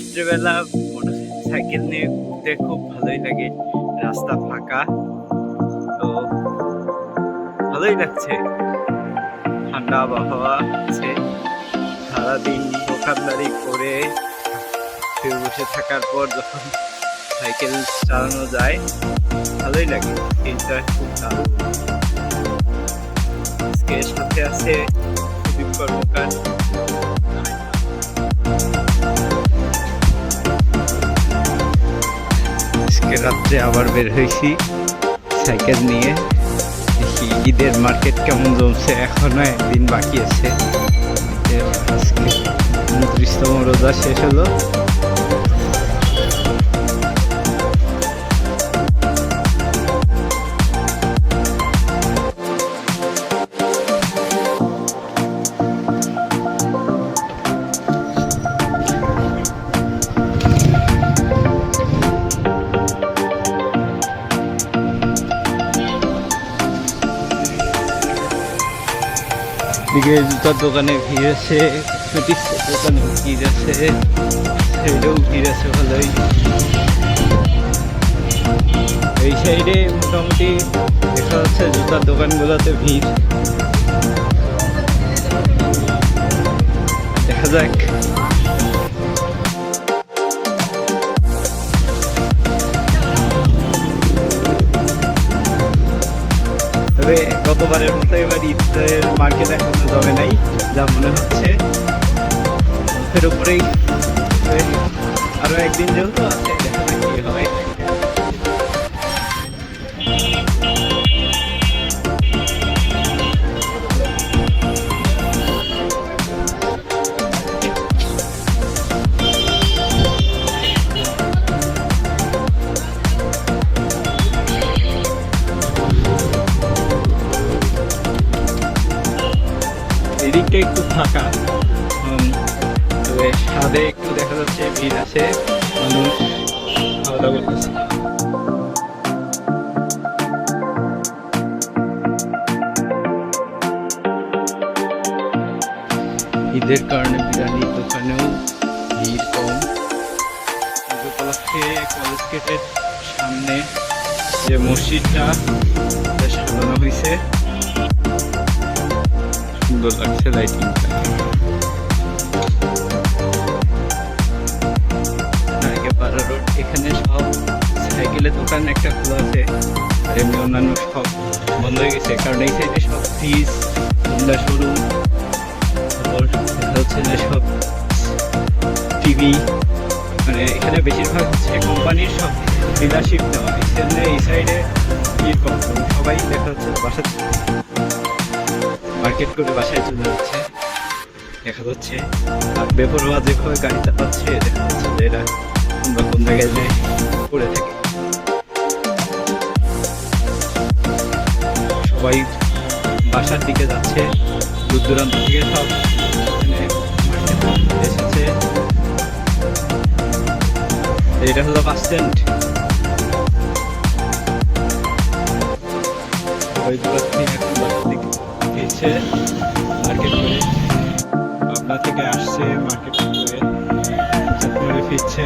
রাত্রেবেলা সাইকেল নিয়ে ঘুরতে খুব ভালোই লাগে। রাস্তা ফাঁকা, তো ভালোই লাগছে। ঠান্ডা আবহাওয়া আছে। সারাদিন দোকানদারি করে কেউ বসে থাকার পর যখন সাইকেল চালানো যায় ভালোই লাগে। ফিলটা খুব দারুণ। আজকে সাথে আছে সুদীপ কর্মকার। আজকে রাত্রে আবার বের হয়েছি সাইকেল নিয়ে। দেখি ঈদের মার্কেট কেমন জমছে, এখনো একদিন বাকি আছে। আজকে 29তম রোজা শেষ হলো। দিকে জুতার দোকানে ভিড় আছে, কসমেটিক্সের দোকানে ভিড় আছে, সাইডেও ভিড় আছে ভালোই। এই সাইডে মোটামুটি দেখা যাচ্ছে জুতার দোকানগুলোতে ভিড়। দেখা যাক। তবে গতবারের মতো এবার ঈদের মার্কেট এখনো জমে নাই যা মনে হচ্ছে। এর উপরেই আরো একদিন যেহেতু আছে, দেখা যাক কি হয়। এদিকটা একটু ফাঁকা, তবে ছাদে একটু দেখা যাচ্ছে ভিড় আছে, মানুষ খাওয়া দাওয়া করতেছে। ঈদের কারণে বিরিয়ানির দোকানেও ভিড় কম। ঈদ উপলক্ষে কলেজ গেটের সামনে যে মসজিদটা সাজানো হয়েছে, সুন্দর লাগছে লাইটিংটা। নারিকেলপাড়া রোড, এখানে সব সাইকেলের দোকান একটা খোলা আছে, আর এমনি অন্যান্য সব বন্ধ হয়ে গেছে, কারণ এই সাইডে সব ফ্রিজ, হোন্ডা শোরুম, তারপর দেখা হচ্ছে যে সব টিভি, মানে এখানে বেশিরভাগ হচ্ছে কোম্পানির সব ডিলারশিপ নেওয়া। এই সাইডে ভিড় কম, সবাই দেখা হচ্ছে বাসা মার্কেট করে বাসায় চলে যাচ্ছে দেখা যাচ্ছে। আর বেপরোয়া যেভাবে গাড়ি চালাচ্ছে দেখা যাচ্ছে যে এরা আমরা কোন জায়গায় যে পড়ে থাকে। সবাই বাসার দিকে যাচ্ছে, দূর দূরান্ত থেকে সব এসেছে। এটা হলো বাস স্ট্যান্ড। ফিরছে মার্কেট করে, পাবনা থেকে আসছে মার্কেট করে ফিরছে।